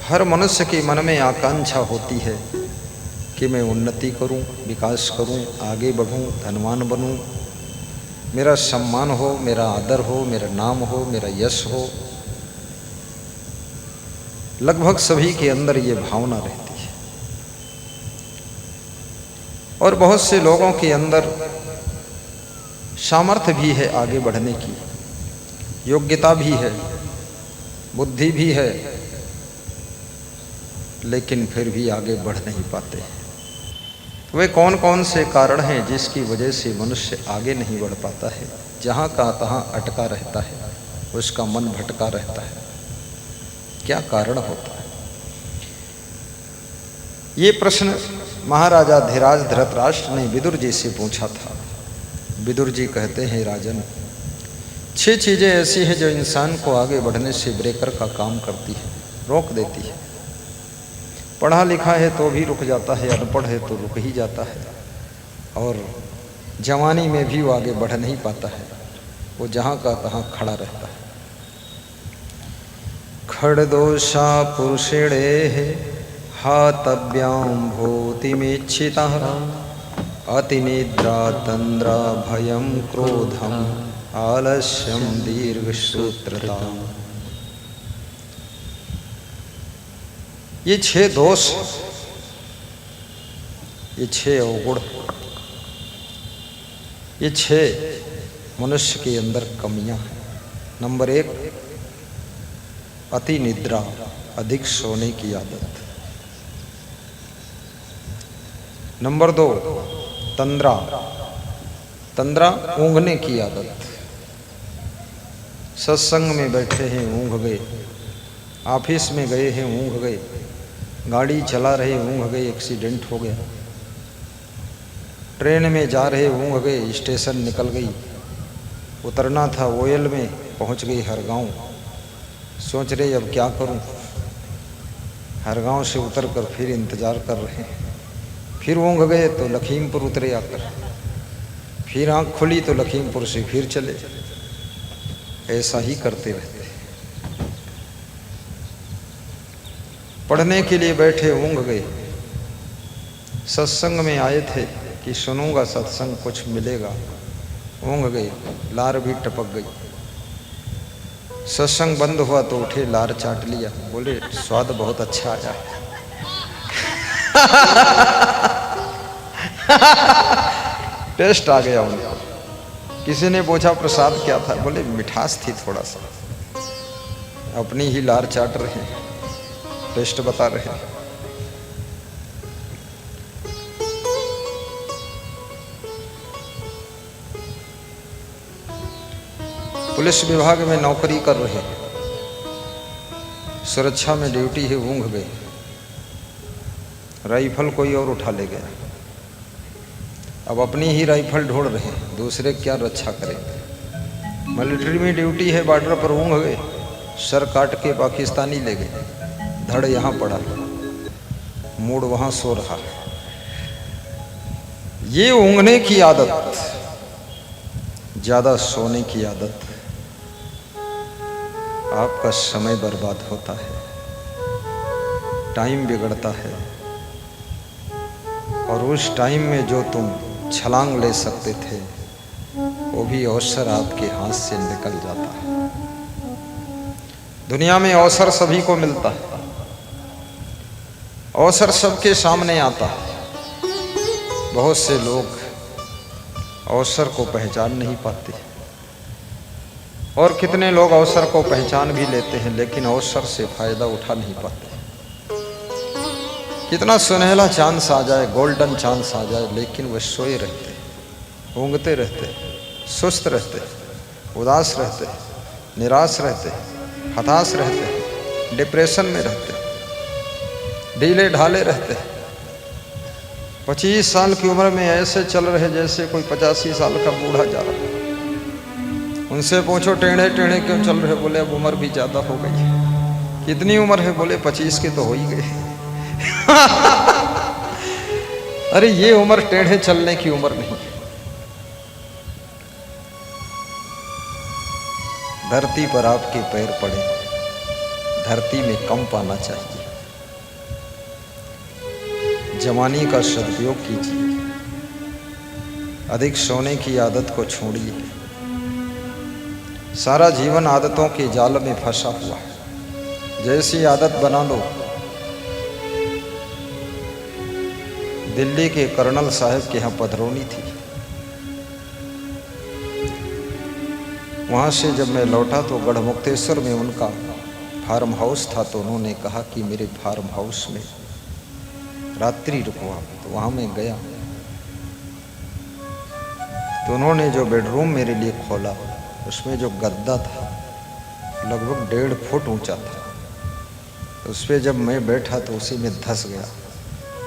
हर मनुष्य के मन में आकांक्षा होती है कि मैं उन्नति करूं, विकास करूं, आगे बढ़ूं, धनवान बनूं, मेरा सम्मान हो, मेरा आदर हो, मेरा नाम हो, मेरा यश हो। लगभग सभी के अंदर ये भावना रहती है और बहुत से लोगों के अंदर सामर्थ्य भी है आगे बढ़ने की, योग्यता भी है, बुद्धि भी है, लेकिन फिर भी आगे बढ़ नहीं पाते। वे कौन कौन से कारण हैं जिसकी वजह से मनुष्य आगे नहीं बढ़ पाता है? जहाँ का तहाँ अटका रहता है, उसका मन भटका रहता है। क्या कारण होता है? ये प्रश्न महाराजा धीराज धृतराष्ट्र ने विदुर जी से पूछा था। विदुर जी कहते हैं, राजन, 6 चीज़ें ऐसी हैं जो इंसान को आगे बढ़ने से ब्रेकर का काम करती है, रोक देती है। पढ़ा लिखा है तो भी रुक जाता है, अनपढ़ है तो रुक ही जाता है, और जवानी में भी वो आगे बढ़ नहीं पाता है, वो जहाँ का तहाँ खड़ा रहता है। खड़दोषा पुरुषेणे हातव्याम भूतिमेच्छितः अतिनिद्रा तंद्रा भयं क्रोधम आलस्यम दीर्घसूत्रता। ये 6 दोष, ये 6 अवगुण, ये 6 मनुष्य के अंदर कमियां हैं। नंबर 1, अति निद्रा, अधिक सोने की आदत। नंबर 2, तंद्रा, तंद्रा ऊँघने की आदत। सत्संग में बैठे हैं, ऊँघ गए, ऑफिस में गए हैं, ऊँघ गए, गाड़ी चला रहे, ऊँघ गए, एक्सीडेंट हो गया, ट्रेन में जा रहे, ऊँघ गए, स्टेशन निकल गई, उतरना था ओयल में, पहुँच गई हरगांव, सोच रहे अब क्या करूं, हरगांव से उतर कर फिर इंतज़ार कर रहे हैं, फिर ऊँघ गए तो लखीमपुर उतरे आकर, फिर आँख खुली तो लखीमपुर से फिर चले। ऐसा ही करते रहते। पढ़ने के लिए बैठे, ऊँघ गए, सत्संग में आए थे कि सुनूंगा सत्संग, कुछ मिलेगा, ऊँघ गए, लार भी टपक गई। सत्संग बंद हुआ तो उठे, लार चाट लिया, बोले स्वाद बहुत अच्छा आया है। टेस्ट आ गया उनको। किसी ने पूछा प्रसाद क्या था, बोले मिठास थी थोड़ा सा। अपनी ही लार चाट रहे हैं, टेस्ट बता रहे हैं। पुलिस विभाग में नौकरी कर रहे हैं, सुरक्षा में ड्यूटी है, ऊँघ गए, राइफल कोई और उठा ले गया। अब अपनी ही राइफल ढूंढ रहे हैं, दूसरे क्या रक्षा करेंगे। मिलिट्री में ड्यूटी है, बॉर्डर पर ऊँघ गए, सर काट के पाकिस्तानी ले गए, धड़ यहाँ पड़ा, मूड वहाँ सो रहा। ये ऊँघने की आदत, ज़्यादा सोने की आदत, आपका समय बर्बाद होता है, टाइम बिगड़ता है, और उस टाइम में जो तुम छलांग ले सकते थे वो भी अवसर आपके हाथ से निकल जाता है। दुनिया में अवसर सभी को मिलता है, अवसर सबके सामने आता है। बहुत से लोग अवसर को पहचान नहीं पाते, और कितने लोग अवसर को पहचान भी लेते हैं लेकिन अवसर से फायदा उठा नहीं पाते। कितना सुनहला चांस आ जाए, गोल्डन चांस आ जाए, लेकिन वे सोए रहते, ऊँघते रहते, सुस्त रहते, उदास रहते, निराश रहते, हताश रहते, डिप्रेशन में रहते, ढीले ढाले रहते। 25 साल की उम्र में ऐसे चल रहे जैसे कोई 85 साल का बूढ़ा जा रहा है। उनसे पूछो टेढ़े टेढ़े क्यों चल रहे, बोले अब उम्र भी ज़्यादा हो गई। कितनी उम्र है, बोले 25 के तो हो ही गए। अरे ये उम्र टेढ़े चलने की उम्र नहीं है। धरती पर आपके पैर पड़े, धरती में कंप आना चाहिए। जवानी का सदुपयोग कीजिए, अधिक सोने की आदत को छोड़िए। सारा जीवन आदतों के जाल में फंसा हुआ है। जैसी आदत बना लो। दिल्ली के कर्नल साहब के यहाँ पधरौनी थी। वहाँ से जब मैं लौटा तो गढ़मुक्तेश्वर में उनका फार्म हाउस था, तो उन्होंने कहा कि मेरे फार्म हाउस में रात्रि रुको आप। तो वहाँ मैं गया तो उन्होंने जो बेडरूम मेरे लिए खोला, उसमें जो गद्दा था लगभग 1.5 फुट ऊंचा था। तो उस पर जब मैं बैठा तो उसी में धंस गया,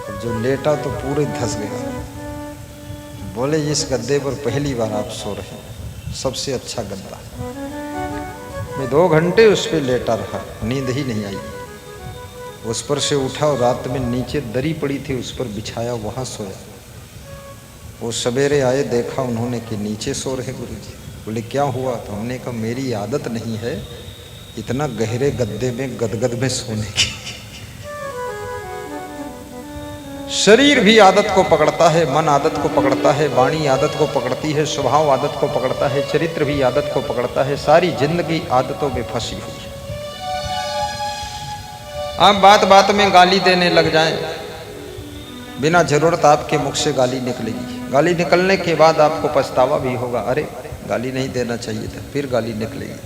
और जो लेटा तो पूरे धंस गया। बोले इस गद्दे पर पहली बार आप सो रहे हैं, सबसे अच्छा गद्दा। मैं 2 घंटे उस पर लेटा रहा, नींद ही नहीं आई। उस पर से उठा और रात में नीचे दरी पड़ी थी, उस पर बिछाया, वहाँ सोया। वो सवेरे आए, देखा उन्होंने कि नीचे सो रहे गुरुजी। बोले क्या हुआ? तो हमने कहा मेरी आदत नहीं है इतना गहरे गद्दे में गदगद में सोने की। शरीर भी आदत को पकड़ता है, मन आदत को पकड़ता है, वाणी आदत को पकड़ती है, स्वभाव आदत को पकड़ता है, चरित्र भी आदत को पकड़ता है। सारी जिंदगी आदतों में फंसी हुई है। आप बात बात में गाली देने लग जाएं, बिना जरूरत आपके मुख से गाली निकलेगी। गाली निकलने के बाद आपको पछतावा भी होगा, अरे गाली नहीं देना चाहिए था, फिर गाली निकलेगी।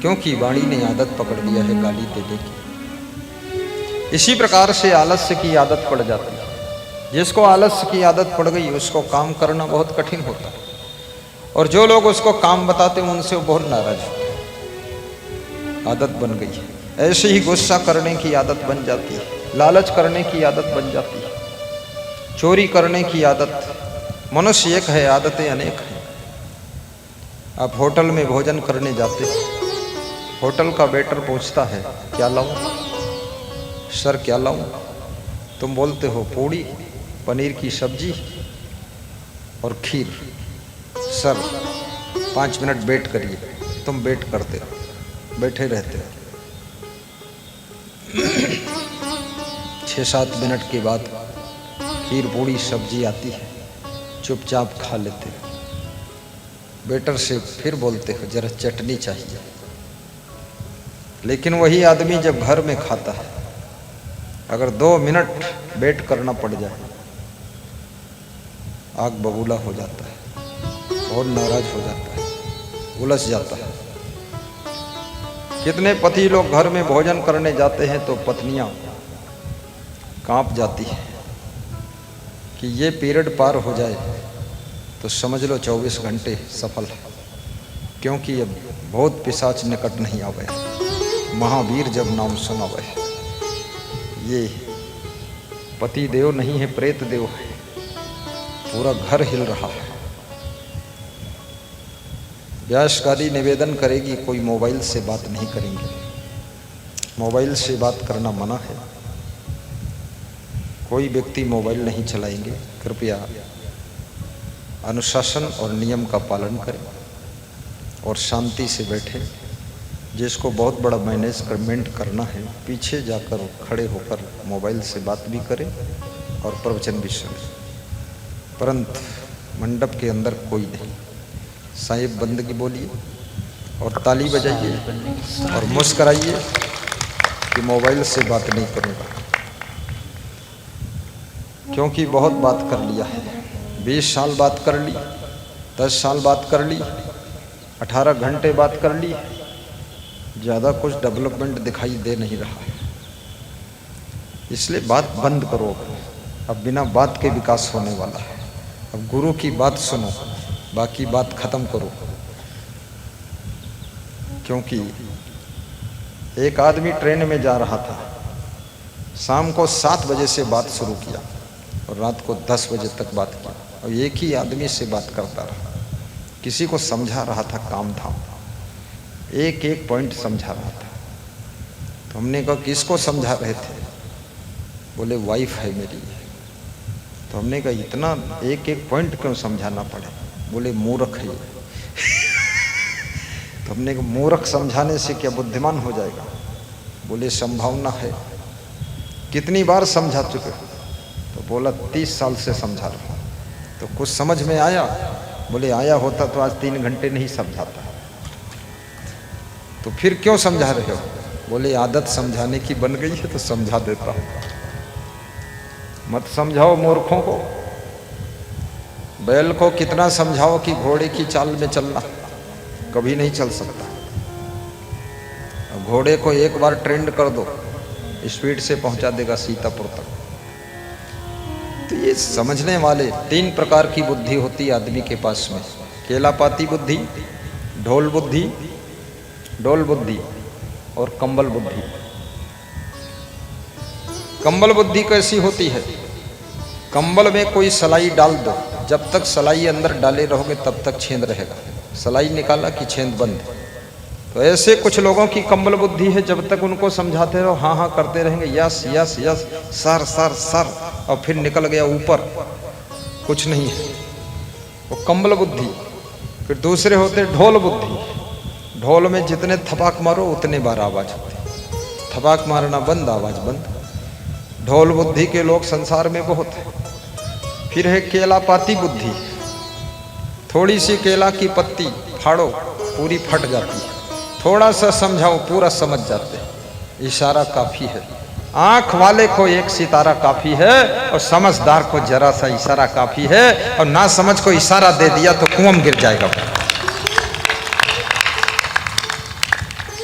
क्योंकि वाणी ने आदत पकड़ लिया है गाली देने की। इसी प्रकार से आलस्य की आदत पड़ जाती है। जिसको आलस्य की आदत पड़ गई उसको काम करना बहुत कठिन होता है, और जो लोग उसको काम बताते हैं उनसे वो बहुत नाराज होते हैं। आदत बन गई है। ऐसे ही गुस्सा करने की आदत बन जाती है, लालच करने की आदत बन जाती है, चोरी करने की आदत। मनुष्य एक है, आदतें अनेक हैं। आप होटल में भोजन करने जाते हैं, होटल का वेटर पूछता है क्या लाऊं? सर क्या लाऊं? तुम बोलते हो पूड़ी, पनीर की सब्जी और खीर। सर 5 मिनट वेट करिए। तुम वेट करते हो, बैठे रहते हो। 6-7 मिनट के बाद खीर पूड़ी सब्जी आती है, चुपचाप खा लेते हो। वेटर से फिर बोलते हो जरा चटनी चाहिए। लेकिन वही आदमी जब घर में खाता है, अगर 2 मिनट वेट करना पड़ जाए, आग बबूला हो जाता है और नाराज हो जाता है, उलझ जाता है। कितने पति लोग घर में भोजन करने जाते हैं तो पत्नियां कांप जाती है कि ये पीरियड पार हो जाए तो समझ लो 24 घंटे सफल है। क्योंकि अब बहुत पिशाच निकट नहीं आवे, महावीर जब नाम सुनावे। ये पति देव नहीं है, प्रेत देव है। पूरा घर हिल रहा है। व्यासगादी निवेदन करेगी कोई मोबाइल से बात नहीं करेंगे। मोबाइल से बात करना मना है। कोई व्यक्ति मोबाइल नहीं चलाएंगे। कृपया अनुशासन और नियम का पालन करें और शांति से बैठें। जिसको बहुत बड़ा मैनेजमेंट करना है, पीछे जाकर खड़े होकर मोबाइल से बात भी करें और प्रवचन भी सुनें, परंतु मंडप के अंदर कोई नहीं। साहिब बंदगी बोलिए और ताली बजाइए और मुस्कराइए कि मोबाइल से बात नहीं करूँगा। क्योंकि बहुत बात कर लिया है। 20 साल बात कर ली, 10 साल बात कर ली, 18 घंटे बात कर ली, ज़्यादा कुछ डेवलपमेंट दिखाई दे नहीं रहा है। इसलिए बात बंद करो। अब बिना बात के विकास होने वाला है। अब गुरु की बात सुनो, बाकी बात खत्म करो। क्योंकि एक आदमी ट्रेन में जा रहा था, शाम को 7 बजे से बात शुरू किया और रात को 10 बजे तक बात किया, और एक ही आदमी से बात करता रहा। किसी को समझा रहा था काम धाम, एक एक पॉइंट समझा रहा था। तो हमने कहा किसको समझा रहे थे? बोले वाइफ है मेरी। तो हमने कहा इतना एक एक पॉइंट क्यों समझाना पड़े? बोले मूर्ख है ये। तो हमने कहा मूर्ख समझाने से क्या बुद्धिमान हो जाएगा? बोले संभावना है। कितनी बार समझा चुके हो? तो बोला 30 साल से समझा रहा हूँ। तो कुछ समझ में आया? बोले आया होता तो आज 3 घंटे नहीं समझाता। तो फिर क्यों समझा रहे हो? बोले आदत समझाने की बन गई है तो समझा देता हूँ। मत समझाओ मूर्खों को। बैल को कितना समझाओ कि घोड़े की चाल में चलना, कभी नहीं चल सकता। घोड़े को एक बार ट्रेंड कर दो, स्पीड से पहुंचा देगा सीतापुर तक। तो ये समझने वाले 3 प्रकार की बुद्धि होती है आदमी के पास में। केलापाती बुद्धि, ढोल बुद्धि और कंबल बुद्धि। कंबल बुद्धि कैसी होती है? कंबल में कोई सलाई डाल दो, जब तक सलाई अंदर डाले रहोगे तब तक छेद रहेगा। सलाई निकाला कि छेद बंद। तो ऐसे कुछ लोगों की कंबल बुद्धि है, जब तक उनको समझाते रहो हाँ हाँ करते रहेंगे, yes yes yes, sir sir sir, और फिर निकल गया ऊपर, कुछ नहीं है, वो कंबल बुद्धि। फिर दूसरे होते ढोल बुद्धि। ढोल में जितने थपाक मारो उतने बार आवाज होती, थपाक मारना बंद, आवाज बंद। ढोल बुद्धि के लोग संसार में बहुत है। फिर है केलापाती बुद्धि। थोड़ी सी केला की पत्ती फाड़ो पूरी फट जाती है, थोड़ा सा समझाओ पूरा समझ जाते हैं। इशारा काफी है। आंख वाले को एक सितारा काफी है और समझदार को जरा सा इशारा काफी है, और ना समझ को इशारा दे दिया तो कुआं में गिर जाएगा।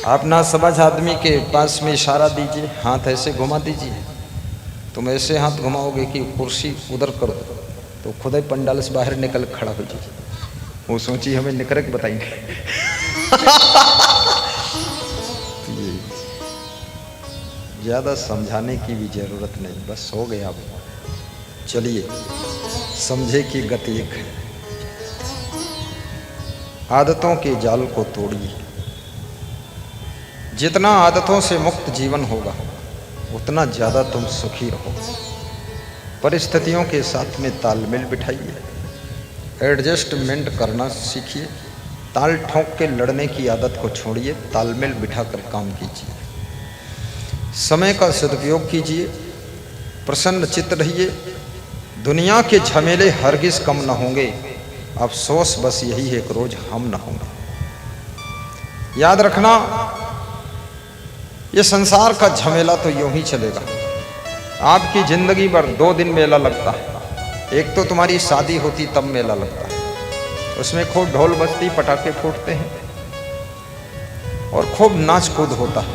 आप ना समझ आदमी के पास में इशारा दीजिए, हाथ ऐसे घुमा दीजिए। तुम ऐसे हाथ घुमाओगे कि कुर्सी उधर कर दो तो खुद ही पंडाल से बाहर निकल खड़ा हो जाए। वो सोची हमें निकर के बताएंगे। ज़्यादा समझाने की भी जरूरत नहीं, बस हो गया। अब चलिए, समझे की गति एक है। आदतों के जाल को तोड़िए। जितना आदतों से मुक्त जीवन होगा उतना ज़्यादा तुम सुखी रहो। परिस्थितियों के साथ में तालमेल बिठाइए, एडजस्टमेंट करना सीखिए। ताल ठोंक के लड़ने की आदत को छोड़िए, तालमेल बिठाकर काम कीजिए। समय का सदुपयोग कीजिए, प्रसन्न चित्त रहिए। दुनिया के झमेले हरगिज कम न होंगे, अफसोस बस यही है एक रोज हम न होंगे। याद रखना, ये संसार का झमेला तो यूं ही चलेगा। आपकी जिंदगी भर 2 दिन मेला लगता है। एक तो तुम्हारी शादी होती तब मेला लगता है, उसमें खूब ढोल बजती, पटाखे फूटते हैं और खूब नाच कूद होता है।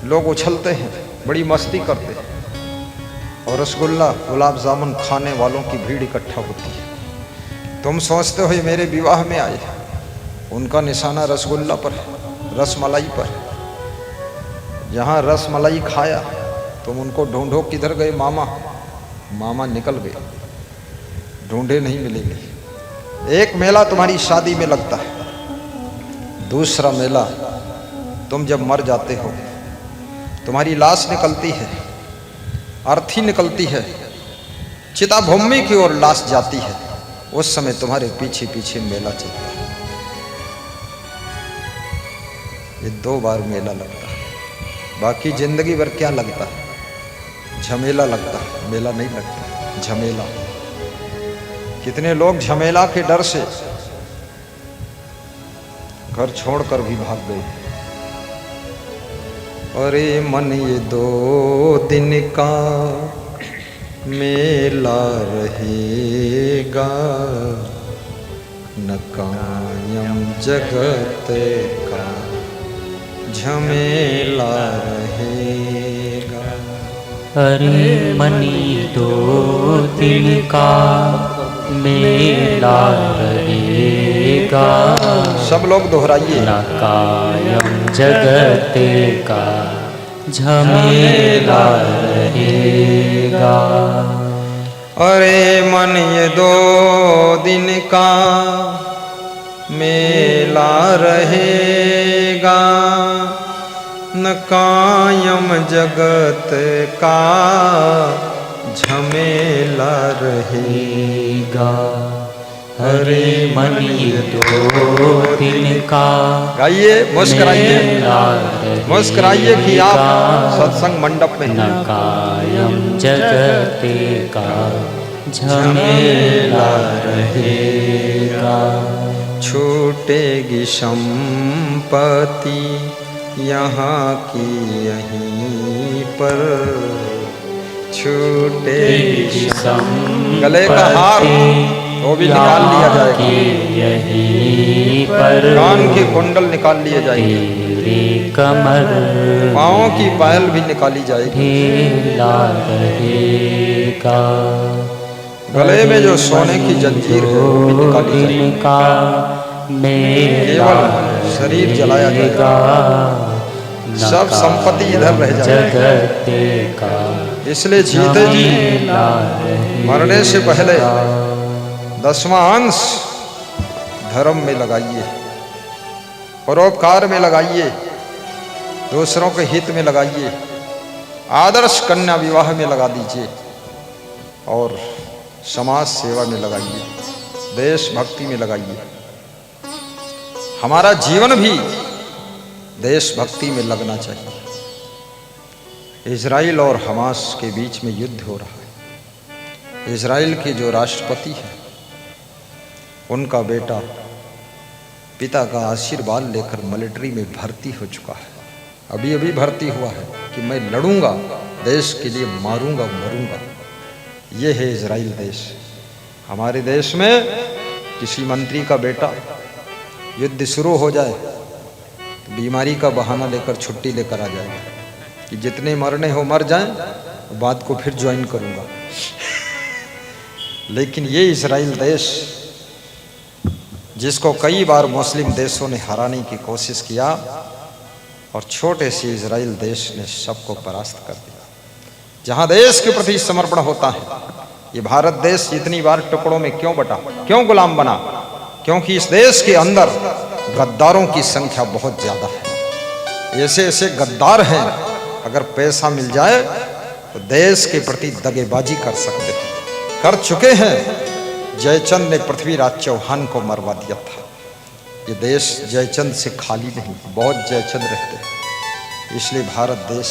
लोग उछलते हैं, बड़ी मस्ती करते हैं और रसगुल्ला गुलाब जामुन खाने वालों की भीड़ इकट्ठा होती है। तुम सोचते हो ये मेरे विवाह में आए, उनका निशाना रसगुल्ला पर है, रसमलाई पर है। जहाँ रसमलाई खाया तुम उनको ढूंढो, किधर गए मामा? मामा निकल गए, ढूंढे नहीं मिलेंगे। एक मेला तुम्हारी शादी में लगता है। दूसरा मेला तुम जब मर जाते हो, तुम्हारी लाश निकलती है, अर्थी निकलती है, चिता भूमि की ओर लाश जाती है, उस समय तुम्हारे पीछे पीछे मेला चलता है। ये 2 बार मेला लगता है। बाकी जिंदगी भर क्या लगता है? झमेला लगता है, मेला नहीं लगता, झमेला। कितने लोग झमेला के डर से घर छोड़कर भी भाग गए। अरे मन ये 2 दिन का मेला रहेगा, न कायम जगत का झमेला रहेगा। अरे मनी 2 दिन का मेला रहेगा, सब लोग दोहराइए। न कायम जगत का झमेला रहेगा। अरे मन ये 2 दिन का मेला रहेगा, न कायम जगत का झमेला रहेगा। हरे मनी दो तिनका गाइए, मुस्कुराइए, मेला रहेगा। मुस्कुराइए कि आप सत्संग मंडप में न कायम जगते का झमेला रहेगा। छूटेगी संपत्ति यहाँ की यहीं पर, छूटेगी गले का हार वो भी निकाल लिया जाएगा, यहीं पर कान के कुंडल निकाल लिए जाएंगे, तेरी कमर पाँव की पायल भी निकाली जाएगी, ढीला रहेगा। गले में जो सोने की जंजीर है वो भी निकाली जाएगी, केवल शरीर जलाया जाएगा, सब संपत्ति इधर रह जाएगी। इसलिए जीते जी मरने से पहले 10वां अंश धर्म में लगाइए, परोपकार में लगाइए, दूसरों के हित में लगाइए, आदर्श कन्या विवाह में लगा दीजिए और समाज सेवा में लगाइए, देशभक्ति में लगाइए। हमारा जीवन भी देशभक्ति में लगना चाहिए। इजराइल और हमास के बीच में युद्ध हो रहा है। इजराइल के जो राष्ट्रपति हैं उनका बेटा पिता का आशीर्वाद लेकर मिलिट्री में भर्ती हो चुका है। अभी अभी भर्ती हुआ है कि मैं लड़ूंगा, देश के लिए मारूंगा मरूंगा। ये है इजराइल देश। हमारे देश में किसी मंत्री का बेटा युद्ध शुरू हो जाए तो बीमारी का बहाना लेकर छुट्टी लेकर आ जाएगा कि जितने मरने हो मर जाएं, बाद को फिर ज्वाइन करूंगा। लेकिन ये इजराइल देश जिसको कई बार मुस्लिम देशों ने हराने की कोशिश किया और छोटे से इजराइल देश ने सबको परास्त कर दिया। जहां देश के प्रति समर्पण होता है, ये भारत देश इतनी बार टुकड़ों में क्यों बटा, क्यों गुलाम बना? क्योंकि इस देश के अंदर गद्दारों की संख्या बहुत ज्यादा है। ऐसे ऐसे गद्दार हैं, अगर पैसा मिल जाए तो देश के प्रति दगेबाजी कर सकते हैं, कर चुके हैं। जयचंद ने पृथ्वीराज चौहान को मरवा दिया था। ये देश जयचंद से खाली नहीं, बहुत जयचंद रहते हैं। इसलिए भारत देश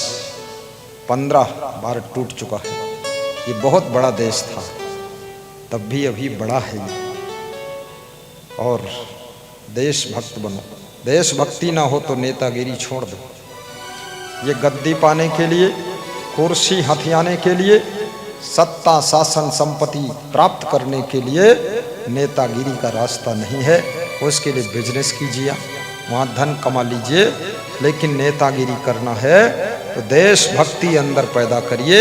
15 बार टूट चुका है। ये बहुत बड़ा देश था, तब भी अभी बड़ा है ये। और देशभक्त बनो। देशभक्ति ना हो तो नेतागिरी छोड़ दो। ये गद्दी पाने के लिए, कुर्सी हथियाने के लिए, सत्ता शासन संपत्ति प्राप्त करने के लिए नेतागिरी का रास्ता नहीं है। उसके लिए बिजनेस कीजिए, वहाँ धन कमा लीजिए, लेकिन नेतागिरी करना है तो देशभक्ति अंदर पैदा करिए।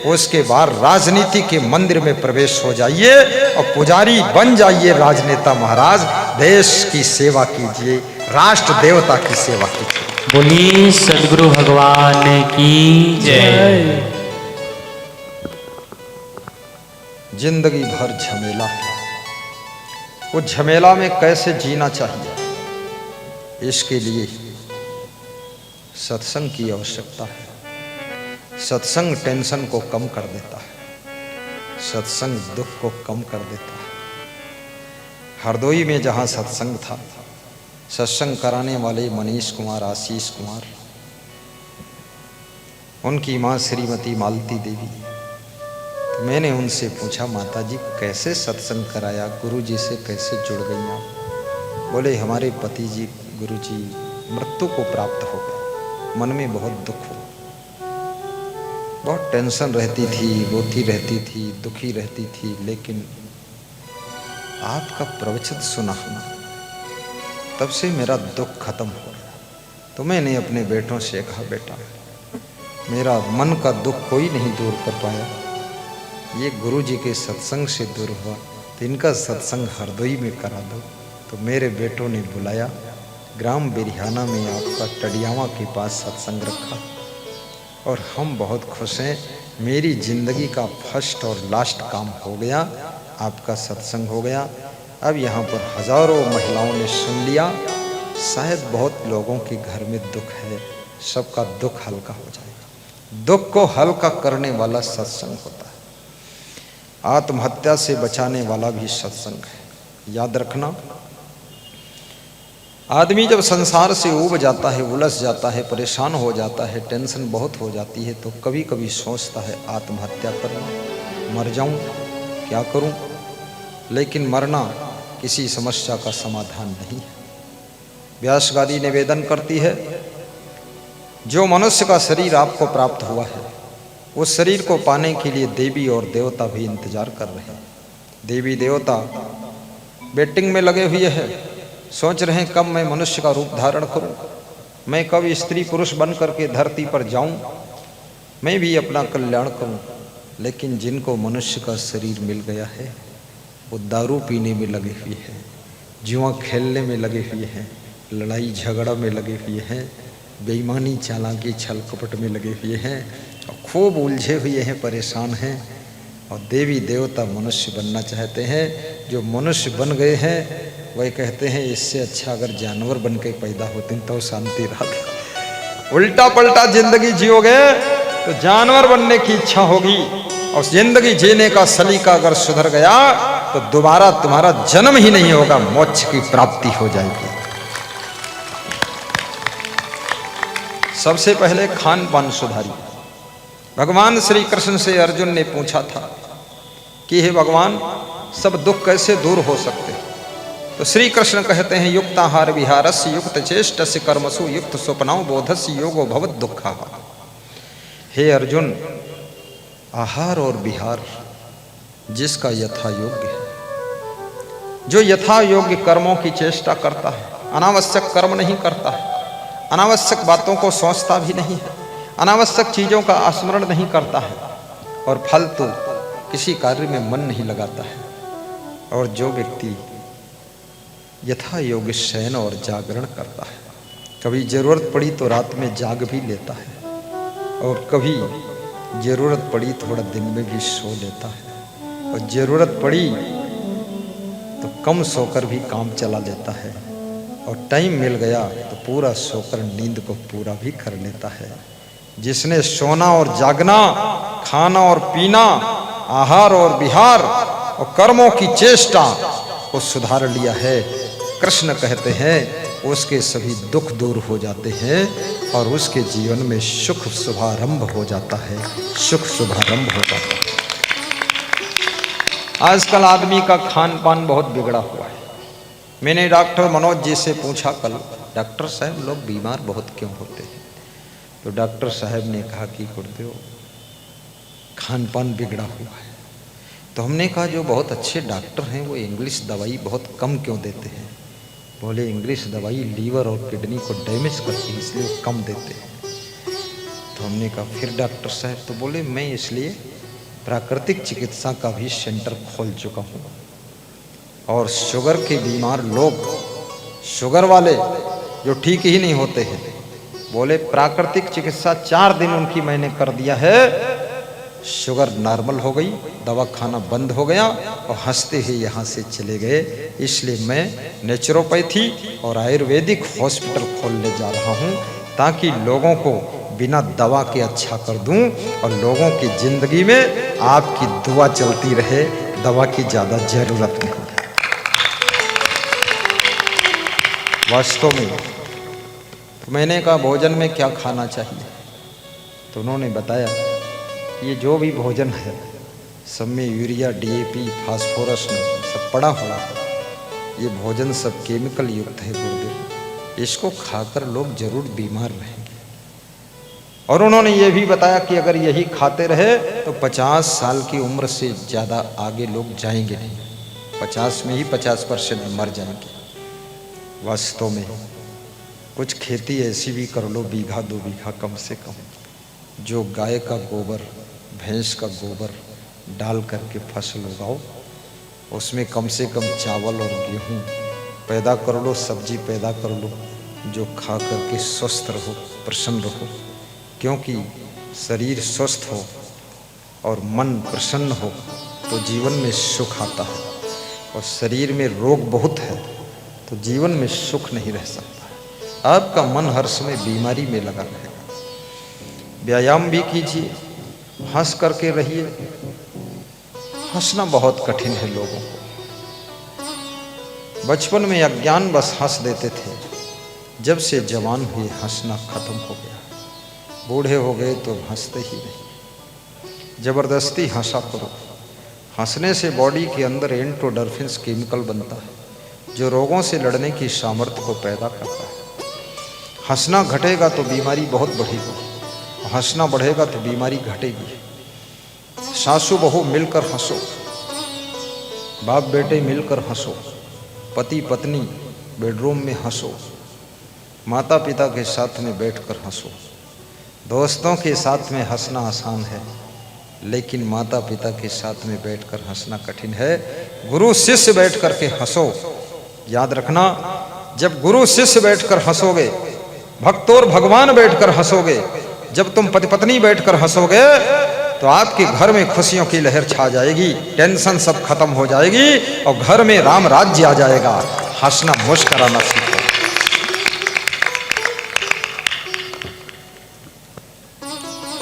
उसके बाद राजनीति के मंदिर में प्रवेश हो जाइए और पुजारी बन जाइए। राजनेता महाराज, देश की सेवा कीजिए, राष्ट्र देवता की सेवा कीजिए। बोली सद्गुरु भगवान की जय। जिंदगी भर झमेला है, वो झमेला में कैसे जीना चाहिए, इसके लिए सत्संग की आवश्यकता है। सत्संग टेंशन को कम कर देता है, सत्संग दुख को कम कर देता है। हरदोई में जहाँ सत्संग था, सत्संग कराने वाले मनीष कुमार, आशीष कुमार, उनकी माँ श्रीमती मालती देवी, तो मैंने उनसे पूछा, माता जी कैसे सत्संग कराया, गुरु जी से कैसे जुड़ गई आप? बोले हमारे पति जी, गुरु जी मृत्यु को प्राप्त हो गए। मन में बहुत दुख हो, बहुत टेंशन रहती थी, रोती रहती थी, दुखी रहती थी। लेकिन आपका प्रवचन सुना, तब से मेरा दुख खत्म हो गया। तो मैंने अपने बेटों से कहा, बेटा मेरा मन का दुख कोई नहीं दूर कर पाया, ये गुरु जी के सत्संग से दूर हुआ, तो इनका सत्संग हरदोई में करा दो। तो मेरे बेटों ने बुलाया, ग्राम बिरहाना में आपका टडियावा के पास सत्संग रखा और हम बहुत खुश हैं। मेरी ज़िंदगी का फर्स्ट और लास्ट काम हो गया, आपका सत्संग हो गया। अब यहाँ पर हज़ारों महिलाओं ने सुन लिया। शायद बहुत लोगों के घर में दुख है, सबका दुख हल्का हो जाएगा। दुख को हल्का करने वाला सत्संग होता है। आत्महत्या से बचाने वाला भी सत्संग है। याद रखना, आदमी जब संसार से ऊब जाता है, उलझ जाता है, परेशान हो जाता है, टेंशन बहुत हो जाती है, तो कभी कभी सोचता है आत्महत्या कर लूं, मर जाऊं, क्या करूं। लेकिन मरना किसी समस्या का समाधान नहीं है। व्यास गादी निवेदन करती है, जो मनुष्य का शरीर आपको प्राप्त हुआ है, उस शरीर को पाने के लिए देवी और देवता भी इंतजार कर रहे हैं। देवी देवता वेटिंग में लगे हुए हैं, सोच रहे हैं कब मैं मनुष्य का रूप धारण करूं, मैं कब स्त्री पुरुष बन करके धरती पर जाऊं, मैं भी अपना कल्याण करूं। लेकिन जिनको मनुष्य का शरीर मिल गया है, वो दारू पीने में लगे हुए हैं, जुआ खेलने में लगे हुए हैं, लड़ाई झगड़ा में लगे हुए हैं, बेईमानी चालाकी छल कपट में लगे हुए हैं, और खूब उलझे हुए हैं, परेशान हैं। और देवी देवता मनुष्य बनना चाहते हैं। जो मनुष्य बन गए हैं वही कहते हैं इससे अच्छा अगर जानवर बन के पैदा होते तो शांति रहती। उल्टा पलटा जिंदगी जियोगे तो जानवर बनने की इच्छा होगी, और जिंदगी जीने का सलीका अगर सुधर गया तो दोबारा तुम्हारा जन्म ही नहीं होगा, मोक्ष की प्राप्ति हो जाएगी। सबसे पहले खान पान सुधारी। भगवान श्री कृष्ण से अर्जुन ने पूछा था कि हे भगवान, सब दुख कैसे दूर हो सकते हैं? तो श्री कृष्ण कहते हैं, युक्ताहार विहारस्य युक्त चेष्टस्य कर्मसु युक्त स्वप्नौ बोधस्य योगो भवत दुःखा। हे अर्जुन, आहार और विहार जिसका यथा योग्य है, जो यथा योग्य कर्मों की चेष्टा करता है, अनावश्यक कर्म नहीं करता है, अनावश्यक बातों को सोचता भी नहीं है, अनावश्यक चीज़ों का स्मरण नहीं करता है, और फालतू किसी कार्य में मन नहीं लगाता है, और जो व्यक्ति यथा योग्य शयन और जागरण करता है, कभी जरूरत पड़ी तो रात में जाग भी लेता है, और कभी जरूरत पड़ी थोड़ा दिन में भी सो लेता है, और जरूरत पड़ी तो कम सोकर भी काम चला लेता है, और टाइम मिल गया तो पूरा सोकर नींद को पूरा भी कर लेता है। जिसने सोना और जागना, खाना और पीना, आहार और विहार और कर्मों की चेष्टा को सुधार लिया है, कृष्ण कहते हैं उसके सभी दुख दूर हो जाते हैं और उसके जीवन में सुख शुभारंभ हो जाता है, सुख शुभारंभ हो जाता है। आजकल आदमी का खान पान बहुत बिगड़ा हुआ है। मैंने डॉक्टर मनोज जी से पूछा कल, डॉक्टर साहब लोग बीमार बहुत क्यों होते हैं? तो डॉक्टर साहब ने कहा कि गुरुदेव, खान पान बिगड़ा हुआ है। तो हमने कहा जो बहुत अच्छे डॉक्टर हैं वो इंग्लिश दवाई बहुत कम क्यों देते हैं? बोले इंग्लिश दवाई लीवर और किडनी को डैमेज करती है, इसलिए वो कम देते हैं। तो हमने कहा फिर डॉक्टर साहब? तो बोले मैं इसलिए प्राकृतिक चिकित्सा का भी सेंटर खोल चुका हूँ, और शुगर के बीमार लोग, शुगर वाले जो ठीक ही नहीं होते हैं, बोले प्राकृतिक चिकित्सा 4 दिन उनकी मैंने कर दिया है, शुगर नॉर्मल हो गई, दवा खाना बंद हो गया और हंसते ही यहाँ से चले गए। इसलिए मैं नेचुरोपैथी और आयुर्वेदिक हॉस्पिटल खोलने जा रहा हूँ, ताकि लोगों को बिना दवा के अच्छा कर दूं और लोगों की जिंदगी में आपकी दुआ चलती रहे, दवा की ज़्यादा जरूरत नहीं। वास्तव में तो मैंने कहा भोजन में क्या खाना चाहिए? तो उन्होंने बताया ये जो भी भोजन है सब में यूरिया, डीएपी, फास्फोरस सब पड़ा हुआ है, ये भोजन सब केमिकल युक्त है गुरुदेव, इसको खाकर लोग जरूर बीमार रहेंगे। और उन्होंने ये भी बताया कि अगर यही खाते रहे तो 50 साल की उम्र से ज़्यादा आगे लोग जाएंगे नहीं, 50 में ही 50% मर जाएंगे। वास्तव में कुछ खेती ऐसी भी कर लो, बीघा 2 बीघा कम से कम, जो गाय का गोबर, भैंस का गोबर डाल करके फसल उगाओ, उसमें कम से कम चावल और गेहूँ पैदा कर लो, सब्जी पैदा कर लो, जो खा करके स्वस्थ रहो, प्रसन्न रहो। क्योंकि शरीर स्वस्थ हो और मन प्रसन्न हो तो जीवन में सुख आता है, और शरीर में रोग बहुत है तो जीवन में सुख नहीं रह सकता। आपका मन हर समय बीमारी में लगा रहेगा। व्यायाम भी कीजिए, हंस करके रहिए। हंसना बहुत कठिन है लोगों को, बचपन में अज्ञान बस हंस देते थे, जब से जवान हुए हंसना खत्म हो गया। बूढ़े हो गए तो हंसते ही नहीं। जबरदस्ती हंसा करो। हंसने से बॉडी के अंदर एंडोर्फिन्स केमिकल बनता है जो रोगों से लड़ने की सामर्थ्य को पैदा करता है। हंसना घटेगा तो बीमारी बहुत बढ़ेगी, हंसना बढ़ेगा तो बीमारी घटेगी। सासू बहू मिलकर हंसो, बाप बेटे मिलकर हंसो, पति पत्नी बेडरूम में हंसो, माता पिता के साथ में बैठकर हंसो। दोस्तों के साथ में हंसना आसान है, लेकिन माता पिता के साथ में बैठकर हंसना कठिन है। गुरु शिष्य बैठ कर के हंसो। याद रखना, जब गुरु शिष्य बैठकर हंसोगे, भक्त और भगवान बैठकर हंसोगे, जब तुम पति पत्नी बैठकर हंसोगे तो आपके घर में खुशियों की लहर छा जाएगी, टेंशन सब खत्म हो जाएगी और घर में राम राज्य आ जाएगा। हंसना मुस्कुराना सीखो।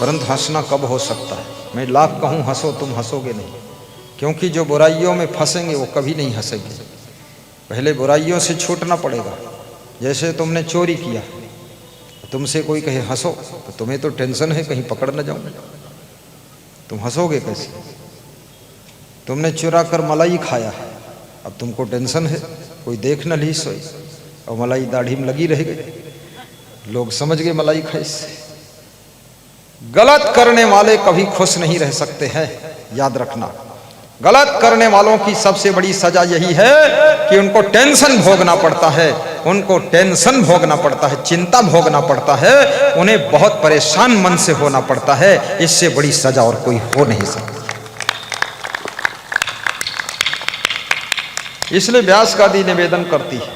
परंतु हंसना कब हो सकता है? मैं लाख कहूं हंसो, तुम हंसोगे नहीं, क्योंकि जो बुराइयों में फंसेंगे वो कभी नहीं हंसेंगे। पहले बुराइयों से छूटना पड़ेगा। जैसे तुमने चोरी किया, तुमसे कोई कहे हंसो तो तुम्हें तो टेंशन है कहीं पकड़ न जाऊं, तुम हंसोगे कैसे? तुमने चुरा कर मलाई खाया, अब तुमको टेंशन है कोई देख न ली सोई, और मलाई दाढ़ी में लगी रह गई, लोग समझ गए मलाई खाई से। गलत करने वाले कभी खुश नहीं रह सकते हैं, याद रखना। गलत करने वालों की सबसे बड़ी सजा यही है कि उनको टेंशन भोगना पड़ता है, उनको टेंशन भोगना पड़ता है, चिंता भोगना पड़ता है, उन्हें बहुत परेशान मन से होना पड़ता है। इससे बड़ी सजा और कोई हो नहीं सकती। इसलिए व्यास गादी निवेदन करती है,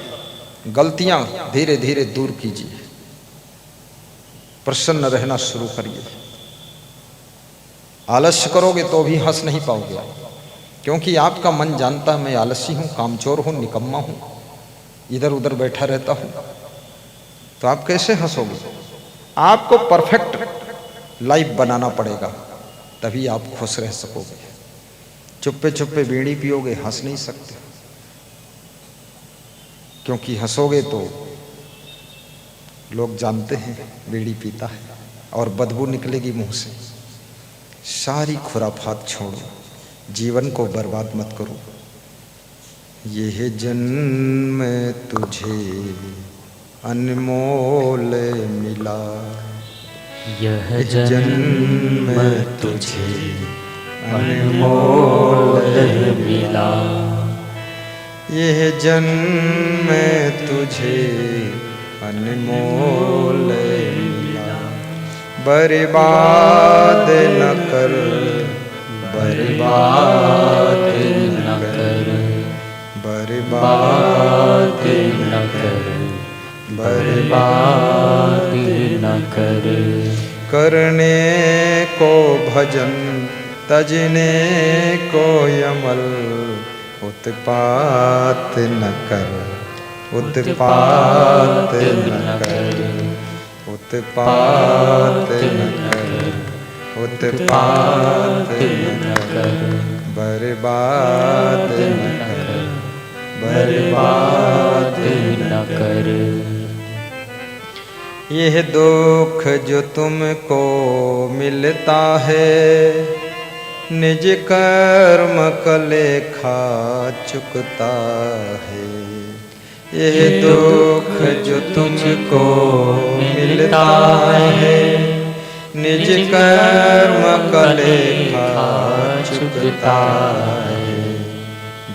गलतियां धीरे धीरे दूर कीजिए, प्रसन्न रहना शुरू करिए। आलस्य करोगे तो भी हंस नहीं पाओगे, क्योंकि आपका मन जानता है मैं आलसी हूं, कामचोर हूं, निकम्मा हूं, इधर उधर बैठा रहता हूं, तो आप कैसे हंसोगे? आपको परफेक्ट लाइफ बनाना पड़ेगा, तभी आप खुश रह सकोगे। चुप्पे चुप्पे बीड़ी पियोगे, हंस नहीं सकते, क्योंकि हंसोगे तो लोग जानते हैं बीड़ी पीता है और बदबू निकलेगी मुंह से। सारी खुराफात छोड़ो, जीवन को बर्बाद मत करो। यह जन्म तुझे अनमोल मिला, यह जन्म तुझे अनमोल मिला, यह जन्म तुझे अनमोल मिला। बर्बाद न कर, बर्बाद न कर, बर्बाद न कर, बर्बाद न कर। करने को भजन, तजने को अमल, उत्पात न कर, उत्पात न कर, उत्पात न कर, उत्पात न कर, बर्बाद न कर, बर्बाद न कर। यह दुख जो तुमको मिलता है, निज कर्म का लेखा चुकता है। यह दुख जो तुझको मिलता है, निज कर्म का लेखा चुकता है।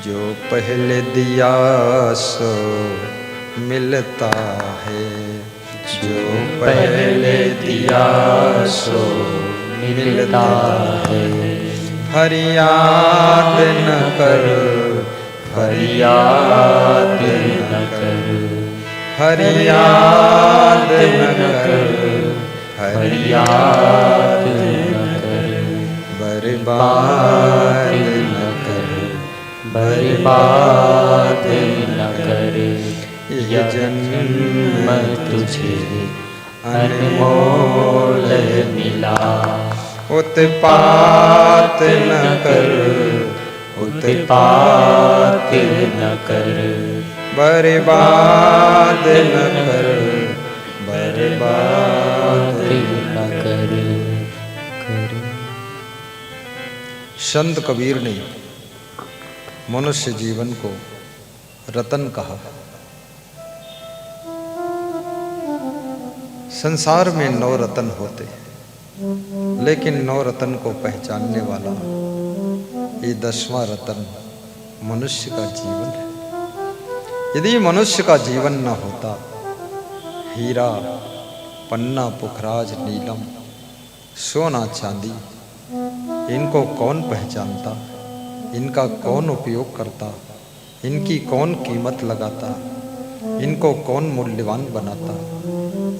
जो पहले दिया सो मिलता है, जो पहले दिया सो मिलता है। फरियाद न कर, फरियाद न कर, फरियाद न कर, फरियाद न कर, बर्बाद न कर, बर्बाद न कर। यह जन्म तुझे अनमोल मिला, उत्पात न कर, उत्पात न कर, बर्बाद न कर, बर्बाद न कर। संत कबीर ने मनुष्य जीवन को रतन कहा। संसार में 9 रतन होते, लेकिन 9 रतन को पहचानने वाला ये 10वां रतन मनुष्य का जीवन है। यदि मनुष्य का जीवन न होता, हीरा पन्ना पुखराज नीलम सोना चांदी इनको कौन पहचानता, इनका कौन उपयोग करता, इनकी कौन कीमत लगाता, इनको कौन मूल्यवान बनाता।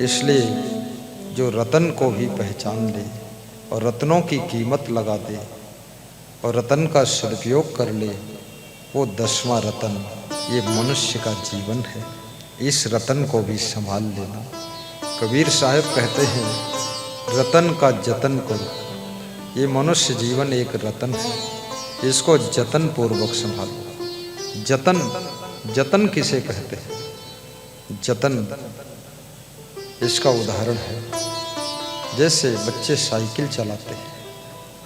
इसलिए जो रतन को भी पहचान ले और रत्नों की कीमत लगा दे और रतन का सदुपयोग कर ले, वो 10वां रतन ये मनुष्य का जीवन है। इस रतन को भी संभाल लेना। कबीर साहब कहते हैं, रतन का जतन करो। ये मनुष्य जीवन एक रतन है, इसको जतन पूर्वक संभालो। जतन, जतन किसे कहते हैं? जतन इसका उदाहरण है, जैसे बच्चे साइकिल चलाते हैं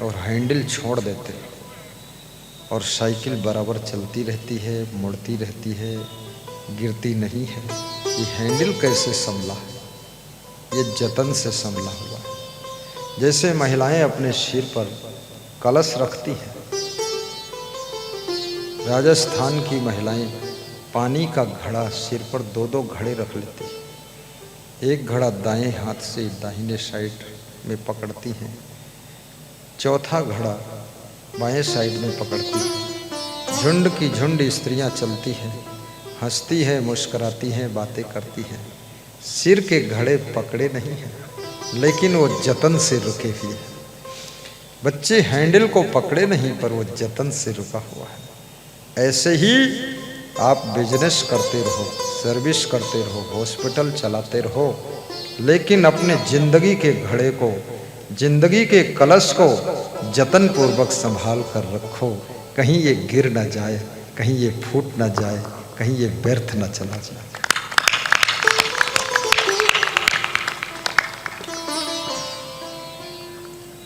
और हैंडल छोड़ देते हैं और साइकिल बराबर चलती रहती है, मुड़ती रहती है, गिरती नहीं है। ये हैंडल कैसे संभला है? ये जतन से संभला हुआ है। जैसे महिलाएं अपने सिर पर कलश रखती हैं, राजस्थान की महिलाएं पानी का घड़ा सिर पर 2-2 घड़े रख लेती हैं। एक घड़ा दाएं हाथ से दाहिने साइड में पकड़ती हैं, चौथा घड़ा बाएं साइड में पकड़ती हैं। झुंड की झुंड स्त्रियां चलती हैं, हंसती हैं, मुस्कुराती हैं, बातें करती हैं। सिर के घड़े पकड़े नहीं हैं, लेकिन वो जतन से रुके हुए हैं। बच्चे हैंडल को पकड़े नहीं, पर वो जतन से रुका हुआ है। ऐसे ही आप बिजनेस करते रहो, सर्विस करते रहो, हॉस्पिटल चलाते रहो, लेकिन अपने जिंदगी के घड़े को, जिंदगी के कलश को जतन पूर्वक संभाल कर रखो। कहीं ये गिर न जाए, कहीं ये फूट न जाए, कहीं ये व्यर्थ न चला जाए।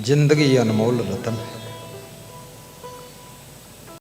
जिंदगी अनमोल रतन है।